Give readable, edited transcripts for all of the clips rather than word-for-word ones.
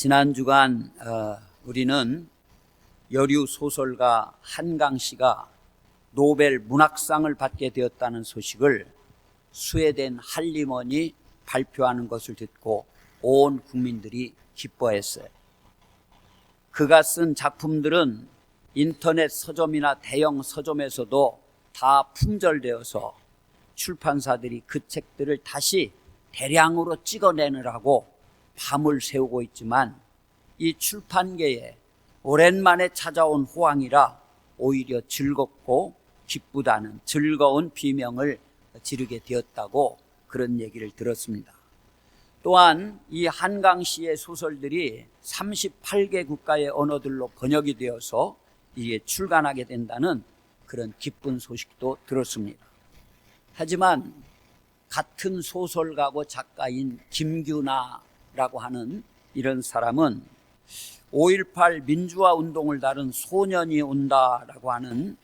지난 주간 우리는 여류 소설가 한강 씨가 노벨 문학상을 받게 되었다는 소식을 스웨덴 할리먼이 발표하는 것을 듣고 온 국민들이 기뻐했어요. 그가 쓴 작품들은 인터넷 서점이나 대형 서점에서도 다 품절되어서 출판사들이 그 책들을 다시 대량으로 찍어내느라고 밤을 새우고 있지만, 이 출판계에 오랜만에 찾아온 호황이라 오히려 즐겁고 기쁘다는 즐거운 비명을 지르게 되었다고 그런 얘기를 들었습니다. 또한 이 한강 씨의 소설들이 38개 국가의 언어들로 번역이 되어서 이게 출간하게 된다는 그런 기쁜 소식도 들었습니다. 하지만 같은 소설가고 작가인 김규나라고 하는 이런 사람은 5.18 민주화 운동을 다룬 소년이 온다라고 하는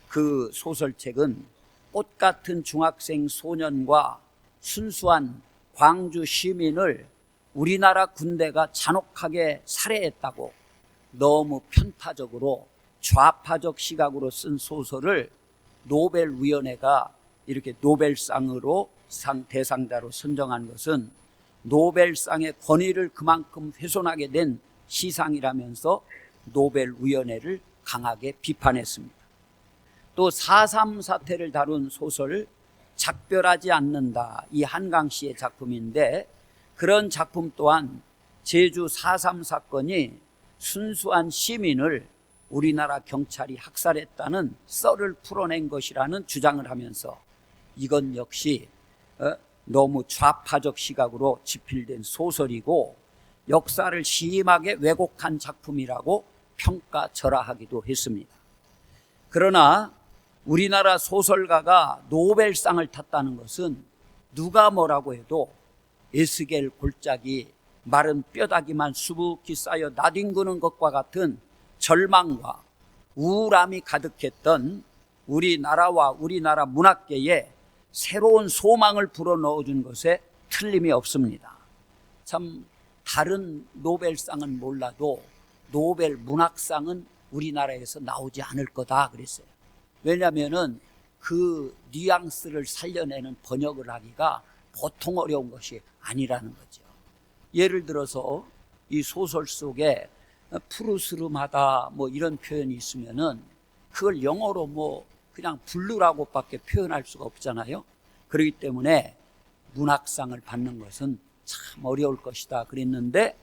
그 소설책은 꽃같은 중학생 소년과 순수한 광주 시민을 우리나라 군대가 잔혹하게 살해했다고 너무 편파적으로 좌파적 시각으로 쓴 소설을 노벨위원회가 이렇게 노벨상으로 대상자로 선정한 것은 노벨상의 권위를 그만큼 훼손하게 된 시상이라면서 노벨위원회를 강하게 비판했습니다. 또 4.3 사태를 다룬 소설 작별하지 않는다, 이 한강 씨의 작품인데, 그런 작품 또한 제주 4.3 사건이 순수한 시민을 우리나라 경찰이 학살했다는 썰을 풀어낸 것이라는 주장을 하면서 이건 역시 너무 좌파적 시각으로 집필된 소설이고 역사를 심하게 왜곡한 작품이라고 평가절하하기도 했습니다. 그러나 우리나라 소설가가 노벨상을 탔다는 것은 누가 뭐라고 해도 에스겔 골짜기 마른 뼈다귀만 수북히 쌓여 나뒹구는 것과 같은 절망과 우울함이 가득했던 우리나라와 우리나라 문학계에 새로운 소망을 불어넣어준 것에 틀림이 없습니다. 참 다른 노벨상은 몰라도 노벨 문학상은 우리나라에서 나오지 않을 거다 그랬어요. 왜냐하면은 그 뉘앙스를 살려내는 번역을 하기가 보통 어려운 것이 아니라는 거죠. 예를 들어서 이 소설 속에 푸르스름하다 뭐 이런 표현이 있으면은 그걸 영어로 뭐 그냥 블루라고밖에 표현할 수가 없잖아요. 그렇기 때문에 문학상을 받는 것은 참 어려울 것이다 그랬는데,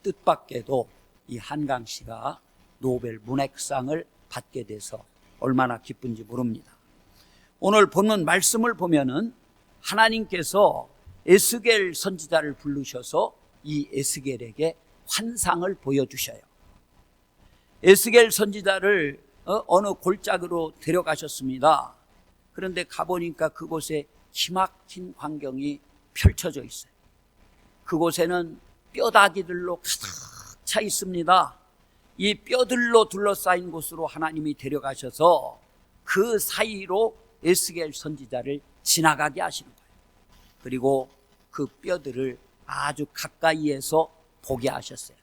뜻밖에도 이 한강 씨가 노벨 문학상을 받게 돼서 얼마나 기쁜지 모릅니다. 오늘 본문 말씀을 보면은 하나님께서 에스겔 선지자를 부르셔서 이 에스겔에게 환상을 보여주셔요. 에스겔 선지자를 어느 골짜기로 데려가셨습니다. 그런데 가보니까 그곳에 기막힌 광경이 펼쳐져 있어요. 그곳에는 뼈다귀들로 가득 차 있습니다. 이 뼈들로 둘러싸인 곳으로 하나님이 데려가셔서 그 사이로 에스겔 선지자를 지나가게 하시는 거예요. 그리고 그 뼈들을 아주 가까이에서 보게 하셨어요.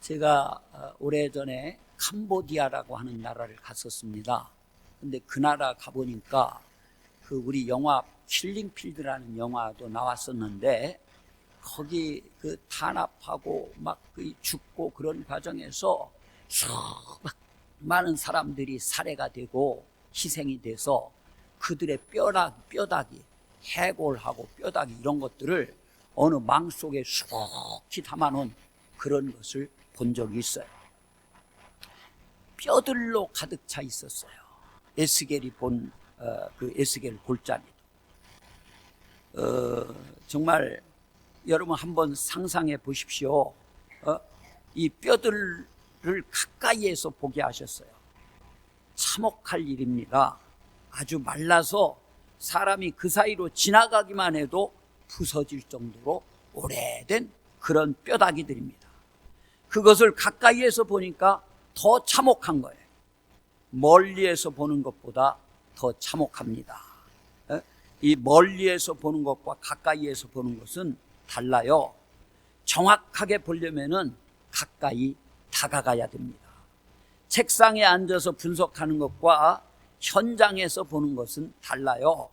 제가 오래전에 캄보디아라고 하는 나라를 갔었습니다. 근데 그 나라 가보니까 그 우리 영화 킬링필드라는 영화도 나왔었는데, 거기 그 탄압하고 막 죽고 그런 과정에서 많은 사람들이 살해가 되고 희생이 돼서 그들의 뼈다귀, 해골하고 뼈다귀 이런 것들을 어느 망 속에 수북히 담아놓은 그런 것을 본 적이 있어요. 뼈들로 가득 차 있었어요. 에스겔이 본 그 에스겔 골짜기. 정말 여러분 한번 상상해 보십시오. 이 뼈들을 가까이에서 보게 하셨어요. 참혹할 일입니다. 아주 말라서 사람이 그 사이로 지나가기만 해도 부서질 정도로 오래된 그런 뼈다귀들입니다. 그것을 가까이에서 보니까 더 참혹한 거예요. 멀리에서 보는 것보다 더 참혹합니다. 이 멀리에서 보는 것과 가까이에서 보는 것은 달라요. 정확하게 보려면은 가까이 다가가야 됩니다. 책상에 앉아서 분석하는 것과 현장에서 보는 것은 달라요.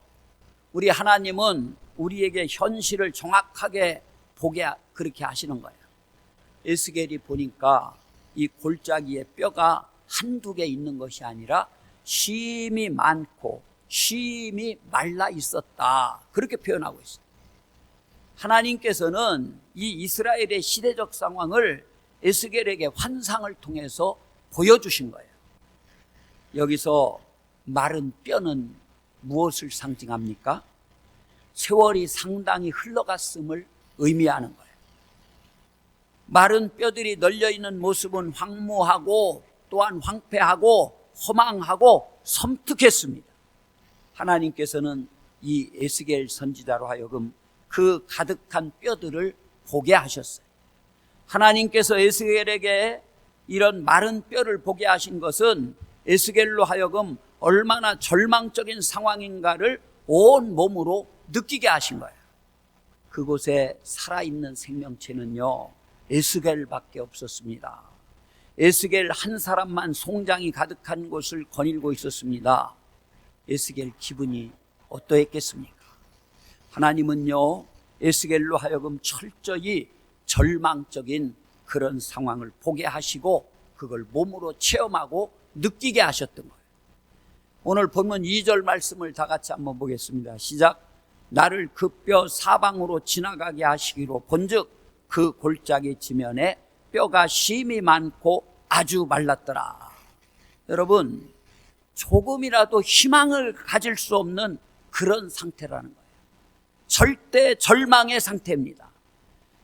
우리 하나님은 우리에게 현실을 정확하게 보게 그렇게 하시는 거예요. 에스겔이 보니까 이 골짜기에 뼈가 한두 개 있는 것이 아니라 심이 많고 심이 말라 있었다, 그렇게 표현하고 있어요. 하나님께서는 이 이스라엘의 시대적 상황을 에스겔에게 환상을 통해서 보여주신 거예요. 여기서 마른 뼈는 무엇을 상징합니까? 세월이 상당히 흘러갔음을 의미하는 거예요. 마른 뼈들이 널려있는 모습은 황무하고 또한 황폐하고 허망하고 섬뜩했습니다. 하나님께서는 이 에스겔 선지자로 하여금 그 가득한 뼈들을 보게 하셨어요. 하나님께서 에스겔에게 이런 마른 뼈를 보게 하신 것은 에스겔로 하여금 얼마나 절망적인 상황인가를 온 몸으로 느끼게 하신 거예요. 그곳에 살아있는 생명체는요, 에스겔밖에 없었습니다. 에스겔 한 사람만 송장이 가득한 곳을 거닐고 있었습니다. 에스겔 기분이 어떠했겠습니까? 하나님은요, 에스겔로 하여금 철저히 절망적인 그런 상황을 보게 하시고 그걸 몸으로 체험하고 느끼게 하셨던 거예요. 오늘 보면 2절 말씀을 다 같이 한번 보겠습니다. 시작. 나를 그 뼈 사방으로 지나가게 하시기로 본즉 그 골짜기 지면에 뼈가 심이 많고 아주 말랐더라. 여러분, 조금이라도 희망을 가질 수 없는 그런 상태라는 거예요. 절대 절망의 상태입니다.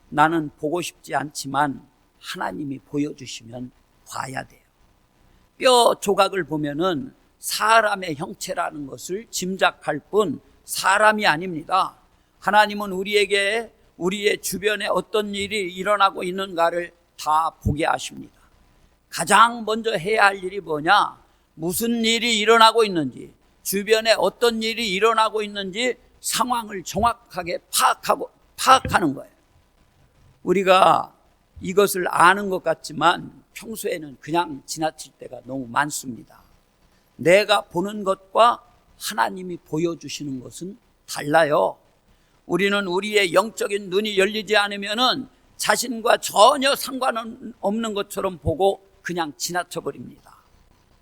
나는 보고 싶지 않지만 하나님이 보여주시면 봐야 돼요. 뼈 조각을 보면은 사람의 형체라는 것을 짐작할 뿐 사람이 아닙니다. 하나님은 우리에게 우리의 주변에 어떤 일이 일어나고 있는가를 다 보게 하십니다. 가장 먼저 해야 할 일이 뭐냐? 무슨 일이 일어나고 있는지, 주변에 어떤 일이 일어나고 있는지 상황을 정확하게 파악하는 거예요. 우리가 이것을 아는 것 같지만 평소에는 그냥 지나칠 때가 너무 많습니다. 내가 보는 것과 하나님이 보여주시는 것은 달라요. 우리는 우리의 영적인 눈이 열리지 않으면은 자신과 전혀 상관없는 것처럼 보고 그냥 지나쳐 버립니다.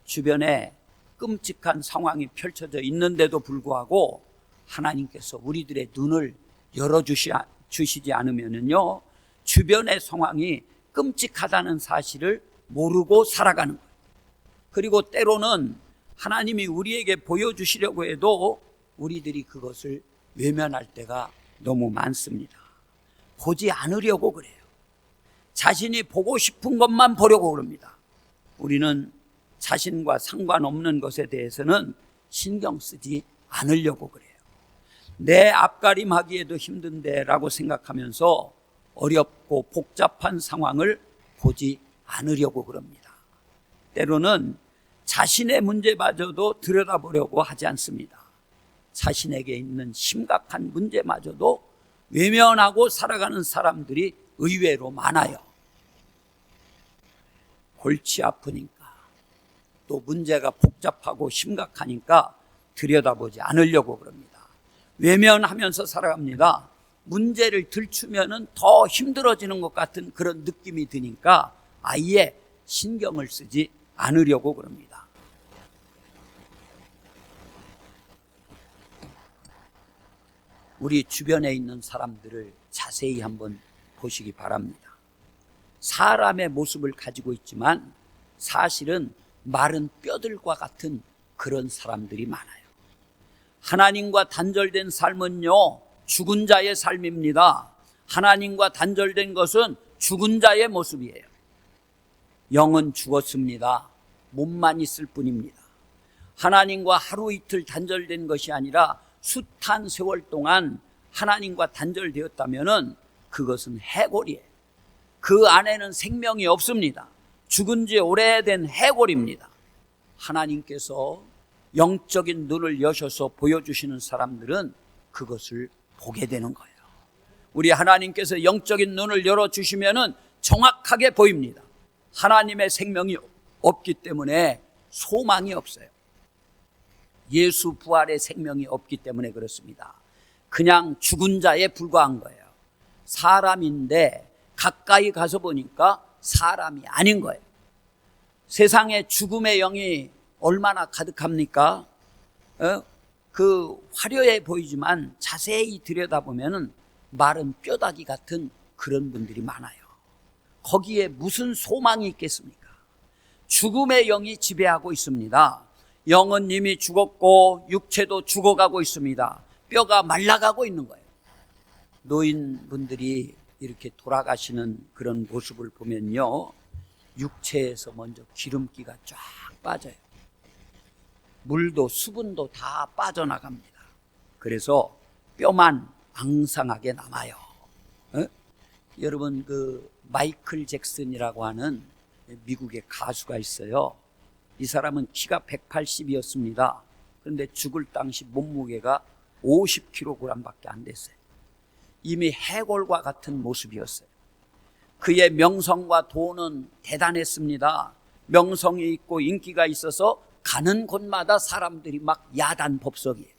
주변에 끔찍한 상황이 펼쳐져 있는데도 불구하고 하나님께서 우리들의 눈을 열어주시지 않으면은요, 주변의 상황이 끔찍하다는 사실을 모르고 살아가는 거예요. 그리고 때로는 하나님이 우리에게 보여주시려고 해도 우리들이 그것을 외면할 때가 너무 많습니다. 보지 않으려고 그래요. 자신이 보고 싶은 것만 보려고 그럽니다. 우리는 자신과 상관없는 것에 대해서는 신경 쓰지 않으려고 그래요. 내 앞가림하기에도 힘든데 라고 생각하면서 어렵고 복잡한 상황을 보지 않으려고 그럽니다. 때로는 자신의 문제마저도 들여다보려고 하지 않습니다. 자신에게 있는 심각한 문제마저도 외면하고 살아가는 사람들이 의외로 많아요. 골치 아프니까, 또 문제가 복잡하고 심각하니까 들여다보지 않으려고 그럽니다. 외면하면서 살아갑니다. 문제를 들추면은 더 힘들어지는 것 같은 그런 느낌이 드니까 아예 신경을 쓰지 않으려고 그럽니다. 우리 주변에 있는 사람들을 자세히 한번 보시기 바랍니다. 사람의 모습을 가지고 있지만 사실은 마른 뼈들과 같은 그런 사람들이 많아요. 하나님과 단절된 삶은요, 죽은 자의 삶입니다. 하나님과 단절된 것은 죽은 자의 모습이에요. 영은 죽었습니다. 몸만 있을 뿐입니다. 하나님과 하루 이틀 단절된 것이 아니라 숱한 세월 동안 하나님과 단절되었다면은 그것은 해골이에요. 그 안에는 생명이 없습니다. 죽은 지 오래된 해골입니다. 하나님께서 영적인 눈을 여셔서 보여주시는 사람들은 그것을 보게 되는 거예요. 우리 하나님께서 영적인 눈을 열어주시면은 정확하게 보입니다. 하나님의 생명이 없기 때문에 소망이 없어요. 예수 부활의 생명이 없기 때문에 그렇습니다. 그냥 죽은 자에 불과한 거예요. 사람인데 가까이 가서 보니까 사람이 아닌 거예요. 세상에 죽음의 영이 얼마나 가득합니까? 그 화려해 보이지만 자세히 들여다보면 마른 뼈다귀 같은 그런 분들이 많아요. 거기에 무슨 소망이 있겠습니까? 죽음의 영이 지배하고 있습니다. 영은 이미 죽었고 육체도 죽어가고 있습니다. 뼈가 말라가고 있는 거예요. 노인분들이 이렇게 돌아가시는 그런 모습을 보면요, 육체에서 먼저 기름기가 쫙 빠져요. 물도 수분도 다 빠져나갑니다. 그래서 뼈만 앙상하게 남아요. 여러분, 그 마이클 잭슨이라고 하는 미국의 가수가 있어요. 이 사람은 키가 180이었습니다. 그런데 죽을 당시 몸무게가 50kg밖에 안 됐어요. 이미 해골과 같은 모습이었어요. 그의 명성과 돈은 대단했습니다. 명성이 있고 인기가 있어서 가는 곳마다 사람들이 막 야단 법석이에요.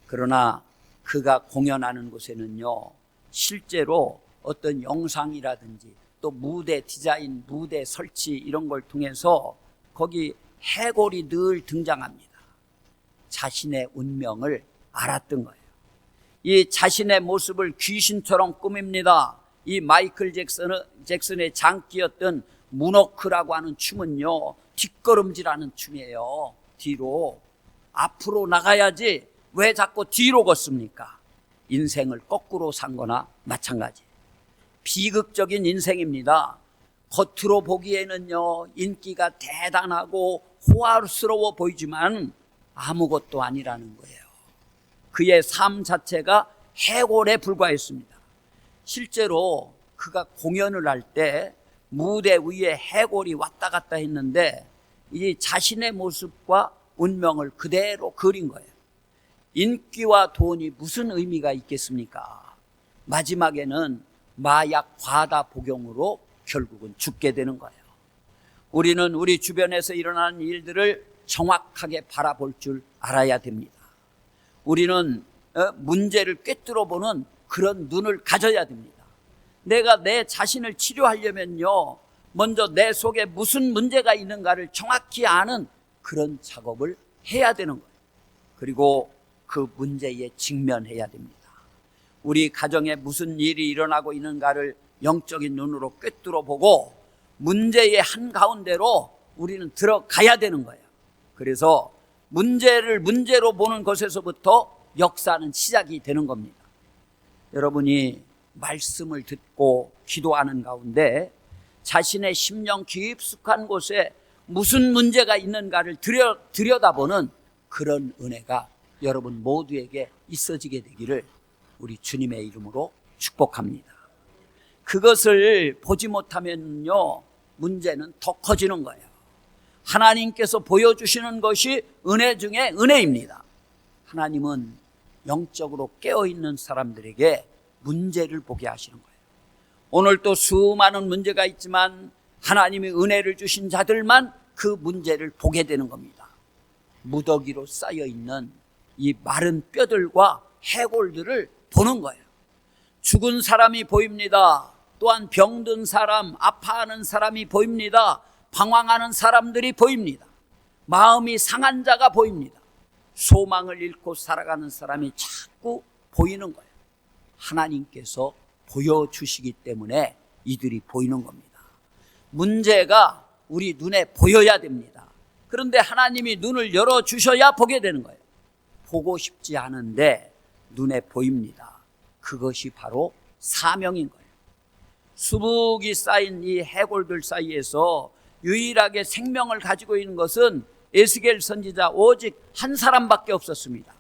그러나 그가 공연하는 곳에는요, 실제로 어떤 영상이라든지 또 무대 디자인, 무대 설치 이런 걸 통해서 거기 해골이 늘 등장합니다. 자신의 운명을 알았던 거예요. 이 자신의 모습을 귀신처럼 꾸밉니다. 이 마이클 잭슨의 장기였던 문워크라고 하는 춤은요, 뒷걸음질하는 춤이에요. 뒤로 앞으로 나가야지 왜 자꾸 뒤로 걷습니까? 인생을 거꾸로 산 거나 마찬가지. 비극적인 인생입니다. 겉으로 보기에는요, 인기가 대단하고 호화스러워 보이지만 아무것도 아니라는 거예요. 그의 삶 자체가 해골에 불과했습니다. 실제로 그가 공연을 할 때 무대 위에 해골이 왔다 갔다 했는데 이 자신의 모습과 운명을 그대로 그린 거예요. 인기와 돈이 무슨 의미가 있겠습니까? 마지막에는 마약 과다 복용으로 결국은 죽게 되는 거예요. 우리는 우리 주변에서 일어나는 일들을 정확하게 바라볼 줄 알아야 됩니다. 우리는 문제를 꿰뚫어 보는 그런 눈을 가져야 됩니다. 내가 내 자신을 치료하려면요, 먼저 내 속에 무슨 문제가 있는가를 정확히 아는 그런 작업을 해야 되는 거예요. 그리고 그 문제에 직면해야 됩니다. 우리 가정에 무슨 일이 일어나고 있는가를 영적인 눈으로 꿰뚫어 보고 문제의 한가운데로 우리는 들어가야 되는 거예요. 그래서 문제를 문제로 보는 것에서부터 역사는 시작이 되는 겁니다. 여러분이 말씀을 듣고 기도하는 가운데 자신의 심령 깊숙한 곳에 무슨 문제가 있는가를 들여다보는 그런 은혜가 여러분 모두에게 있어지게 되기를 우리 주님의 이름으로 축복합니다. 그것을 보지 못하면요, 문제는 더 커지는 거예요. 하나님께서 보여주시는 것이 은혜 중에 은혜입니다. 하나님은 영적으로 깨어있는 사람들에게 문제를 보게 하시는 거예요. 오늘 또 수많은 문제가 있지만 하나님이 은혜를 주신 자들만 그 문제를 보게 되는 겁니다. 무더기로 쌓여있는 이 마른 뼈들과 해골들을 보는 거예요. 죽은 사람이 보입니다. 또한 병든 사람, 아파하는 사람이 보입니다. 방황하는 사람들이 보입니다. 마음이 상한 자가 보입니다. 소망을 잃고 살아가는 사람이 자꾸 보이는 거예요. 하나님께서 보여주시기 때문에 이들이 보이는 겁니다. 문제가 우리 눈에 보여야 됩니다. 그런데 하나님이 눈을 열어주셔야 보게 되는 거예요. 보고 싶지 않은데 눈에 보입니다. 그것이 바로 사명인 거예요. 수북이 쌓인 이 해골들 사이에서 유일하게 생명을 가지고 있는 것은 에스겔 선지자 오직 한 사람밖에 없었습니다.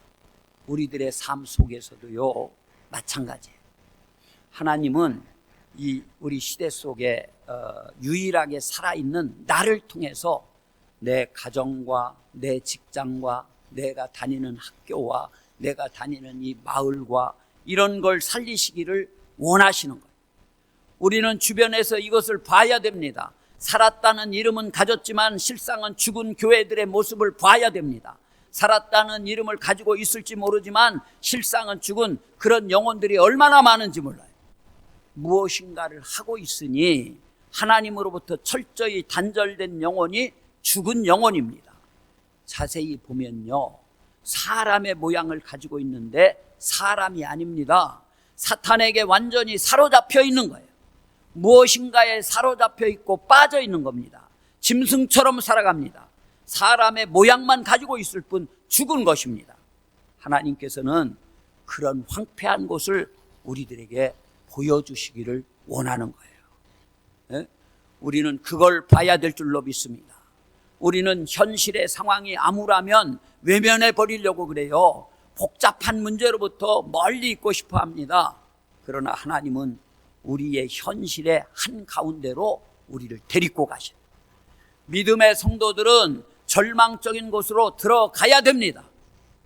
우리들의 삶 속에서도요, 마찬가지예요. 하나님은 이 우리 시대 속에 유일하게 살아있는 나를 통해서 내 가정과 내 직장과 내가 다니는 학교와 내가 다니는 이 마을과 이런 걸 살리시기를 원하시는 거예요. 우리는 주변에서 이것을 봐야 됩니다. 살았다는 이름은 가졌지만 실상은 죽은 교회들의 모습을 봐야 됩니다. 살았다는 이름을 가지고 있을지 모르지만 실상은 죽은 그런 영혼들이 얼마나 많은지 몰라요. 무엇인가를 하고 있으니 하나님으로부터 철저히 단절된 영혼이 죽은 영혼입니다. 자세히 보면요, 사람의 모양을 가지고 있는데 사람이 아닙니다. 사탄에게 완전히 사로잡혀 있는 거예요. 무엇인가에 사로잡혀 있고 빠져 있는 겁니다. 짐승처럼 살아갑니다. 사람의 모양만 가지고 있을 뿐 죽은 것입니다. 하나님께서는 그런 황폐한 곳을 우리들에게 보여주시기를 원하는 거예요. 예? 우리는 그걸 봐야 될 줄로 믿습니다. 우리는 현실의 상황이 암울하면 외면해 버리려고 그래요. 복잡한 문제로부터 멀리 있고 싶어 합니다. 그러나 하나님은 우리의 현실의 한가운데로 우리를 데리고 가셔요. 믿음의 성도들은 절망적인 곳으로 들어가야 됩니다.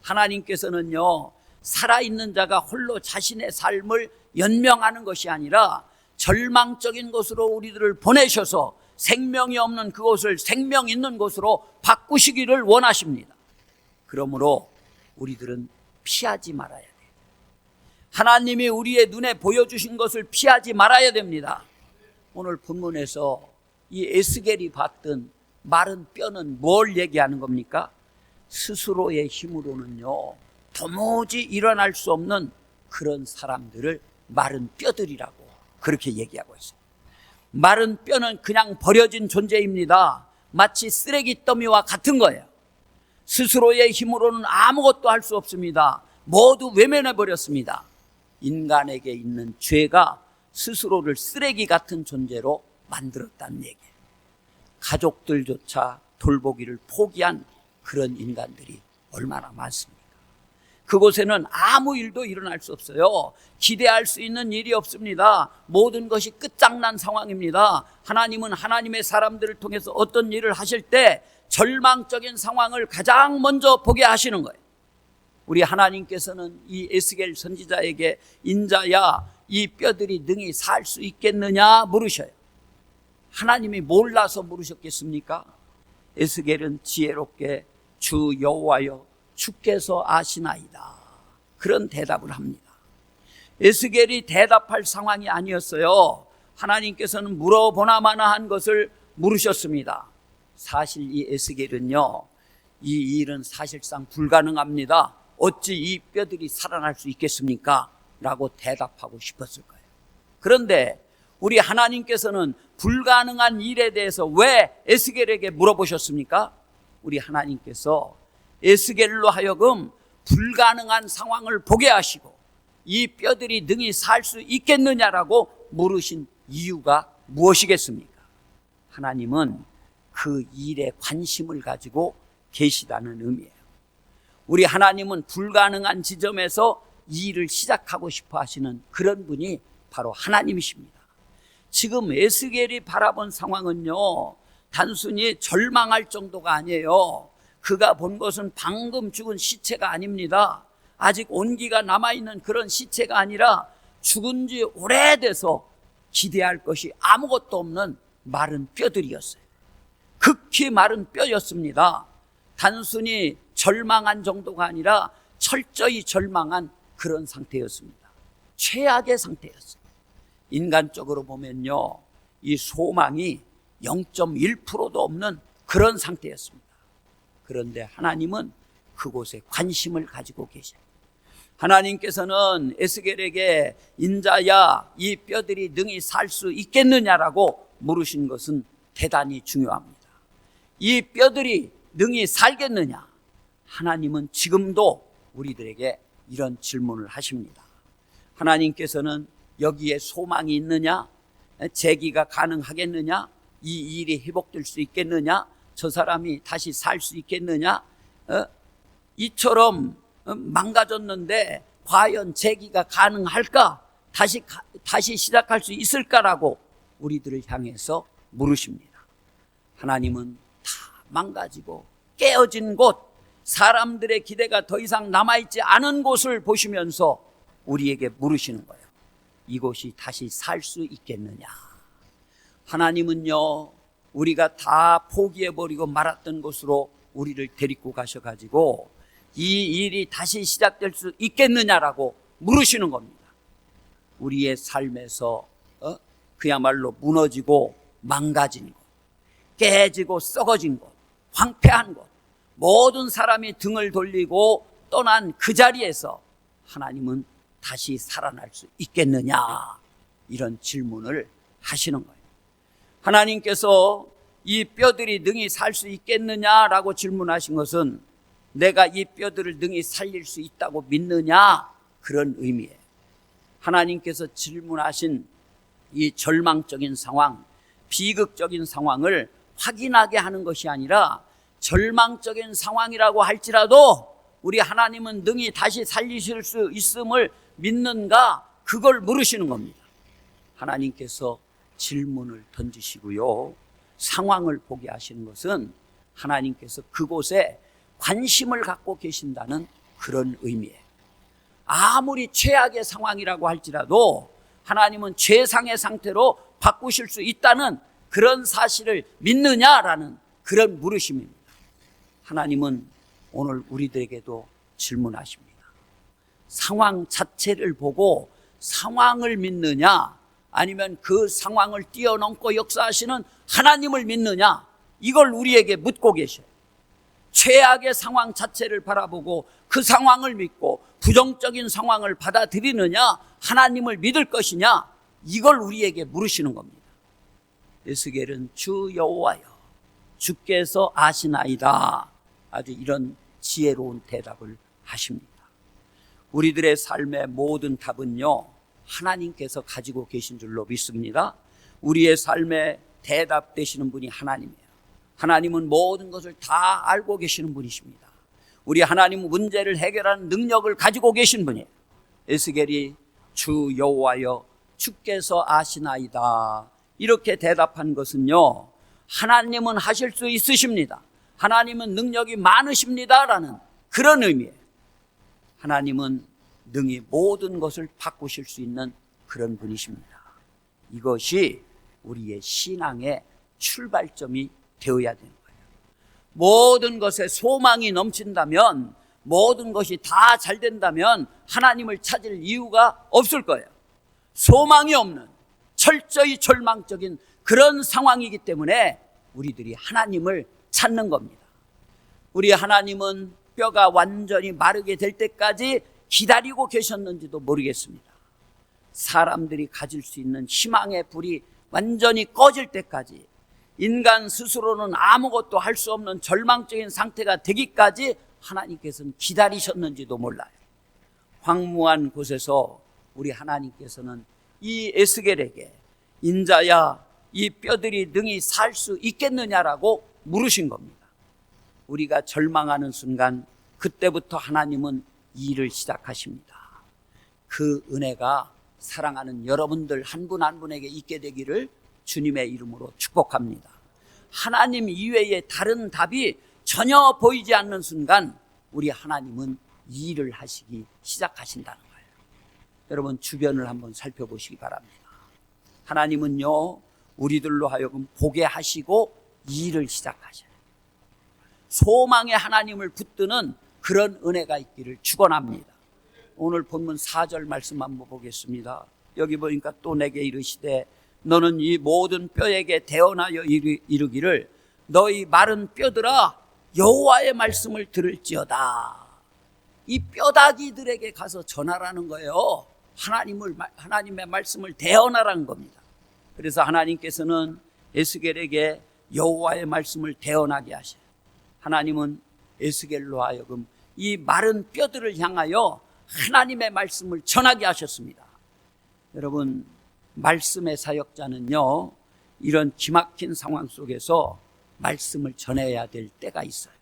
하나님께서는요, 살아있는 자가 홀로 자신의 삶을 연명하는 것이 아니라 절망적인 곳으로 우리들을 보내셔서 생명이 없는 그곳을 생명 있는 곳으로 바꾸시기를 원하십니다. 그러므로 우리들은 피하지 말아야 돼요. 하나님이 우리의 눈에 보여주신 것을 피하지 말아야 됩니다. 오늘 본문에서 이 에스겔이 봤던 마른 뼈는 뭘 얘기하는 겁니까? 스스로의 힘으로는요, 도무지 일어날 수 없는 그런 사람들을 마른 뼈들이라고 그렇게 얘기하고 있어요. 마른 뼈는 그냥 버려진 존재입니다. 마치 쓰레기 더미와 같은 거예요. 스스로의 힘으로는 아무것도 할 수 없습니다. 모두 외면해 버렸습니다. 인간에게 있는 죄가 스스로를 쓰레기 같은 존재로 만들었다는 얘기예요. 가족들조차 돌보기를 포기한 그런 인간들이 얼마나 많습니까? 그곳에는 아무 일도 일어날 수 없어요. 기대할 수 있는 일이 없습니다. 모든 것이 끝장난 상황입니다. 하나님은 하나님의 사람들을 통해서 어떤 일을 하실 때 절망적인 상황을 가장 먼저 보게 하시는 거예요. 우리 하나님께서는 이 에스겔 선지자에게 인자야, 이 뼈들이 능히 살 수 있겠느냐 물으셔요. 하나님이 몰라서 물으셨겠습니까? 에스겔은 지혜롭게 주 여호와여, 주께서 아시나이다, 그런 대답을 합니다. 에스겔이 대답할 상황이 아니었어요. 하나님께서는 물어보나마나 한 것을 물으셨습니다. 사실 이 에스겔은요, 이 일은 사실상 불가능합니다. 어찌 이 뼈들이 살아날 수 있겠습니까? 라고 대답하고 싶었을 거예요. 그런데 우리 하나님께서는 불가능한 일에 대해서 왜 에스겔에게 물어보셨습니까? 우리 하나님께서 에스겔로 하여금 불가능한 상황을 보게 하시고 이 뼈들이 능히 살 수 있겠느냐라고 물으신 이유가 무엇이겠습니까? 하나님은 그 일에 관심을 가지고 계시다는 의미예요. 우리 하나님은 불가능한 지점에서 이 일을 시작하고 싶어 하시는 그런 분이 바로 하나님이십니다. 지금 에스겔이 바라본 상황은요, 단순히 절망할 정도가 아니에요. 그가 본 것은 방금 죽은 시체가 아닙니다. 아직 온기가 남아있는 그런 시체가 아니라 죽은 지 오래돼서 기대할 것이 아무것도 없는 마른 뼈들이었어요. 극히 마른 뼈였습니다. 단순히 절망한 정도가 아니라 철저히 절망한 그런 상태였습니다. 최악의 상태였어요. 인간적으로 보면요, 이 소망이 0.1%도 없는 그런 상태였습니다. 그런데 하나님은 그곳에 관심을 가지고 계셔요. 하나님께서는 에스겔에게 인자야, 이 뼈들이 능히 살 수 있겠느냐라고 물으신 것은 대단히 중요합니다. 이 뼈들이 능히 살겠느냐? 하나님은 지금도 우리들에게 이런 질문을 하십니다. 하나님께서는 여기에 소망이 있느냐? 재기가 가능하겠느냐? 이 일이 회복될 수 있겠느냐? 저 사람이 다시 살 수 있겠느냐? 이처럼 망가졌는데 과연 재기가 가능할까? 다시 시작할 수 있을까라고 우리들을 향해서 물으십니다. 하나님은 다 망가지고 깨어진 곳, 사람들의 기대가 더 이상 남아있지 않은 곳을 보시면서 우리에게 물으시는 거예요. 이곳이 다시 살 수 있겠느냐. 하나님은요, 우리가 다 포기해버리고 말았던 곳으로 우리를 데리고 가셔가지고 이 일이 다시 시작될 수 있겠느냐라고 물으시는 겁니다. 우리의 삶에서 그야말로 무너지고 망가진 것, 깨지고 썩어진 것, 황폐한 것, 모든 사람이 등을 돌리고 떠난 그 자리에서 하나님은 다시 살아날 수 있겠느냐, 이런 질문을 하시는 거예요. 하나님께서 이 뼈들이 능히 살 수 있겠느냐라고 질문하신 것은 내가 이 뼈들을 능히 살릴 수 있다고 믿느냐, 그런 의미예요. 하나님께서 질문하신 이 절망적인 상황, 비극적인 상황을 확인하게 하는 것이 아니라 절망적인 상황이라고 할지라도 우리 하나님은 능히 다시 살리실 수 있음을 믿는가, 그걸 물으시는 겁니다. 하나님께서 질문을 던지시고요, 상황을 보게 하시는 것은 하나님께서 그곳에 관심을 갖고 계신다는 그런 의미예요. 아무리 최악의 상황이라고 할지라도 하나님은 최상의 상태로 바꾸실 수 있다는 그런 사실을 믿느냐라는 그런 물으심입니다. 하나님은 오늘 우리들에게도 질문하십니다. 상황 자체를 보고 상황을 믿느냐, 아니면 그 상황을 뛰어넘고 역사하시는 하나님을 믿느냐, 이걸 우리에게 묻고 계셔요. 최악의 상황 자체를 바라보고 그 상황을 믿고 부정적인 상황을 받아들이느냐, 하나님을 믿을 것이냐, 이걸 우리에게 물으시는 겁니다. 에스겔은 주 여호와여, 주께서 아시나이다, 아주 이런 지혜로운 대답을 하십니다. 우리들의 삶의 모든 답은요, 하나님께서 가지고 계신 줄로 믿습니다. 우리의 삶에 대답되시는 분이 하나님이에요. 하나님은 모든 것을 다 알고 계시는 분이십니다. 우리 하나님은 문제를 해결하는 능력을 가지고 계신 분이에요. 에스겔이 주 여호와여, 주께서 아시나이다, 이렇게 대답한 것은요, 하나님은 하실 수 있으십니다, 하나님은 능력이 많으십니다라는 그런 의미예요. 하나님은 능히 모든 것을 바꾸실 수 있는 그런 분이십니다. 이것이 우리의 신앙의 출발점이 되어야 되는 거예요. 모든 것에 소망이 넘친다면, 모든 것이 다 잘 된다면 하나님을 찾을 이유가 없을 거예요. 소망이 없는 철저히 절망적인 그런 상황이기 때문에 우리들이 하나님을 찾는 겁니다. 우리 하나님은 뼈가 완전히 마르게 될 때까지 기다리고 계셨는지도 모르겠습니다. 사람들이 가질 수 있는 희망의 불이 완전히 꺼질 때까지, 인간 스스로는 아무것도 할 수 없는 절망적인 상태가 되기까지 하나님께서는 기다리셨는지도 몰라요. 황무한 곳에서 우리 하나님께서는 이 에스겔에게 인자야, 이 뼈들이 능히 살 수 있겠느냐라고 물으신 겁니다. 우리가 절망하는 순간, 그때부터 하나님은 일을 시작하십니다. 그 은혜가 사랑하는 여러분들 한 분 한 분에게 있게 되기를 주님의 이름으로 축복합니다. 하나님 이외에 다른 답이 전혀 보이지 않는 순간 우리 하나님은 일을 하시기 시작하신다는 거예요. 여러분, 주변을 한번 살펴보시기 바랍니다. 하나님은요, 우리들로 하여금 보게 하시고 일을 시작하셔요. 소망의 하나님을 붙드는 그런 은혜가 있기를 축원합니다. 오늘 본문 4절 말씀 한번 보겠습니다. 여기 보니까 또 내게 이르시되 너는 이 모든 뼈에게 대언하여 이르기를 너희 마른 뼈들아 여호와의 말씀을 들을지어다. 이 뼈다귀들에게 가서 전하라는 거예요. 하나님의 말씀을 대언하라는 겁니다. 그래서 하나님께서는 에스겔에게 여호와의 말씀을 대언하게 하셔요. 하나님은 에스겔로 하여금 이 마른 뼈들을 향하여 하나님의 말씀을 전하게 하셨습니다. 여러분, 말씀의 사역자는요, 이런 기막힌 상황 속에서 말씀을 전해야 될 때가 있어요.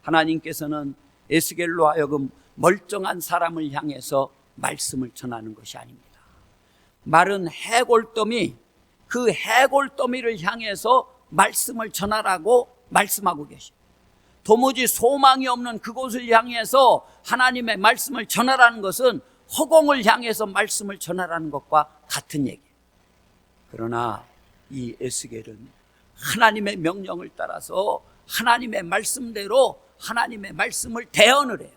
하나님께서는 에스겔로 하여금 멀쩡한 사람을 향해서 말씀을 전하는 것이 아닙니다. 마른 해골더미, 그 해골더미를 향해서 말씀을 전하라고 말씀하고 계십니다. 도무지 소망이 없는 그곳을 향해서 하나님의 말씀을 전하라는 것은 허공을 향해서 말씀을 전하라는 것과 같은 얘기예요. 그러나 이 에스겔은 하나님의 명령을 따라서 하나님의 말씀대로 하나님의 말씀을 대언을 해요.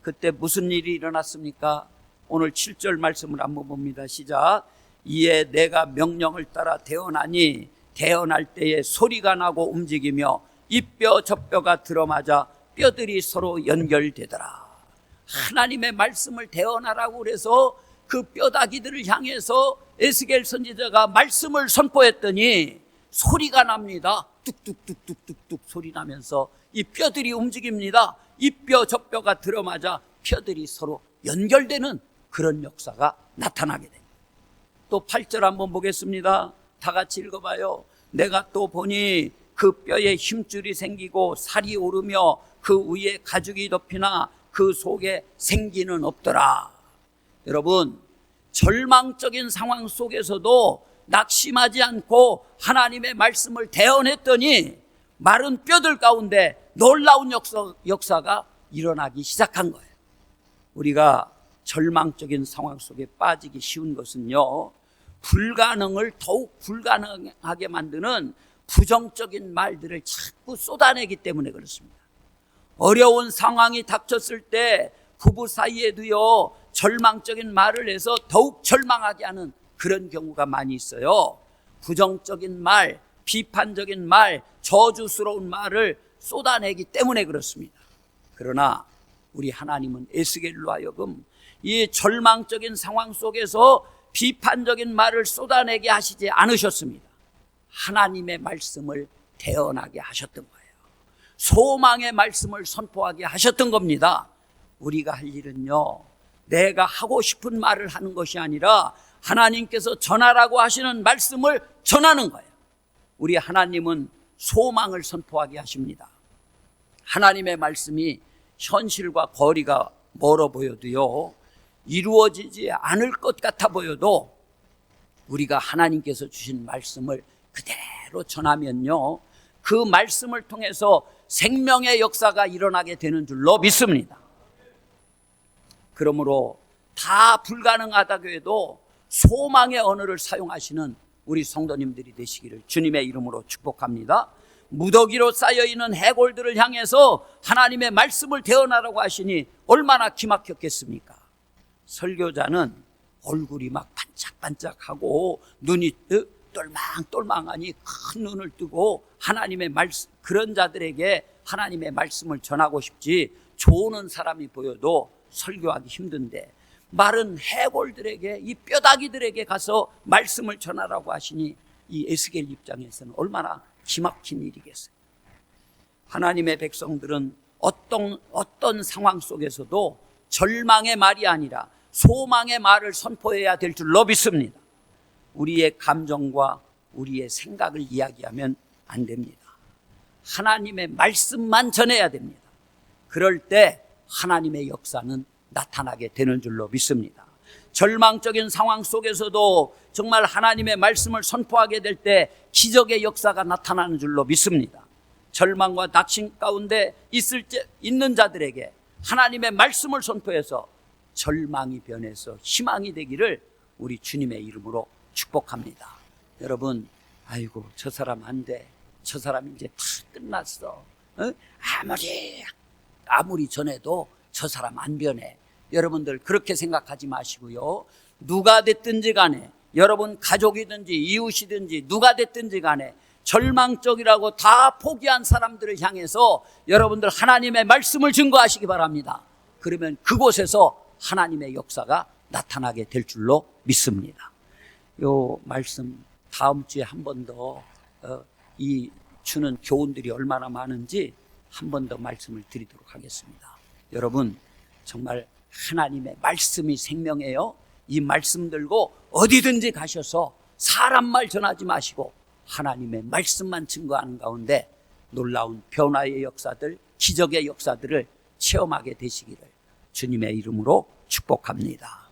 그때 무슨 일이 일어났습니까? 오늘 7절 말씀을 한번 봅니다. 시작. 이에 내가 명령을 따라 대언하니 대언할 때에 소리가 나고 움직이며 이 뼈 저 뼈가 들어맞아 뼈들이 서로 연결되더라. 하나님의 말씀을 대언하라고 그래서 그 뼈다귀들을 향해서 에스겔 선지자가 말씀을 선포했더니 소리가 납니다. 뚝뚝뚝뚝뚝뚝 소리 나면서 이 뼈들이 움직입니다. 이 뼈 저 뼈가 들어맞아 뼈들이 서로 연결되는 그런 역사가 나타나게 됩니다. 또 8절 한번 보겠습니다. 다 같이 읽어봐요. 내가 또 보니 그 뼈에 힘줄이 생기고 살이 오르며 그 위에 가죽이 덮이나 그 속에 생기는 없더라. 여러분, 절망적인 상황 속에서도 낙심하지 않고 하나님의 말씀을 대언했더니 마른 뼈들 가운데 놀라운 역사가 일어나기 시작한 거예요. 우리가 절망적인 상황 속에 빠지기 쉬운 것은요, 불가능을 더욱 불가능하게 만드는 부정적인 말들을 자꾸 쏟아내기 때문에 그렇습니다. 어려운 상황이 닥쳤을 때 부부 사이에도요, 절망적인 말을 해서 더욱 절망하게 하는 그런 경우가 많이 있어요. 부정적인 말, 비판적인 말, 저주스러운 말을 쏟아내기 때문에 그렇습니다. 그러나 우리 하나님은 에스겔로 하여금 이 절망적인 상황 속에서 비판적인 말을 쏟아내게 하시지 않으셨습니다. 하나님의 말씀을 대언하게 하셨던 거예요. 소망의 말씀을 선포하게 하셨던 겁니다. 우리가 할 일은요, 내가 하고 싶은 말을 하는 것이 아니라 하나님께서 전하라고 하시는 말씀을 전하는 거예요. 우리 하나님은 소망을 선포하게 하십니다. 하나님의 말씀이 현실과 거리가 멀어 보여도요, 이루어지지 않을 것 같아 보여도 우리가 하나님께서 주신 말씀을 그대로 전하면요, 그 말씀을 통해서 생명의 역사가 일어나게 되는 줄로 믿습니다. 그러므로 다 불가능하다고 해도 소망의 언어를 사용하시는 우리 성도님들이 되시기를 주님의 이름으로 축복합니다. 무더기로 쌓여있는 해골들을 향해서 하나님의 말씀을 대언하라고 하시니 얼마나 기막혔겠습니까? 설교자는 얼굴이 막 반짝반짝하고 눈이 똘망똘망하니 큰 눈을 뜨고 하나님의 말씀, 그런 자들에게 하나님의 말씀을 전하고 싶지, 조는 사람이 보여도 설교하기 힘든데 마른 해골들에게, 이 뼈다귀들에게 가서 말씀을 전하라고 하시니 이 에스겔 입장에서는 얼마나 기막힌 일이겠어요. 하나님의 백성들은 어떤 상황 속에서도 절망의 말이 아니라 소망의 말을 선포해야 될 줄로 믿습니다. 우리의 감정과 우리의 생각을 이야기하면 안 됩니다. 하나님의 말씀만 전해야 됩니다. 그럴 때 하나님의 역사는 나타나게 되는 줄로 믿습니다. 절망적인 상황 속에서도 정말 하나님의 말씀을 선포하게 될 때 기적의 역사가 나타나는 줄로 믿습니다. 절망과 낙심 가운데 있는 자들에게 하나님의 말씀을 선포해서 절망이 변해서 희망이 되기를 우리 주님의 이름으로 축복합니다. 여러분, 아이고 저 사람 안 돼, 저 사람 이제 다 끝났어, 아무리 전해도 저 사람 안 변해. 여러분들 그렇게 생각하지 마시고요, 누가 됐든지 간에, 여러분 가족이든지 이웃이든지 누가 됐든지 간에 절망적이라고 다 포기한 사람들을 향해서 여러분들 하나님의 말씀을 증거하시기 바랍니다. 그러면 그곳에서 하나님의 역사가 나타나게 될 줄로 믿습니다. 요 말씀 다음 주에 한 번 더 이 주는 교훈들이 얼마나 많은지 한 번 더 말씀을 드리도록 하겠습니다. 여러분, 정말 하나님의 말씀이 생명이에요. 이 말씀 들고 어디든지 가셔서 사람 말 전하지 마시고 하나님의 말씀만 증거하는 가운데 놀라운 변화의 역사들, 기적의 역사들을 체험하게 되시기를 주님의 이름으로 축복합니다.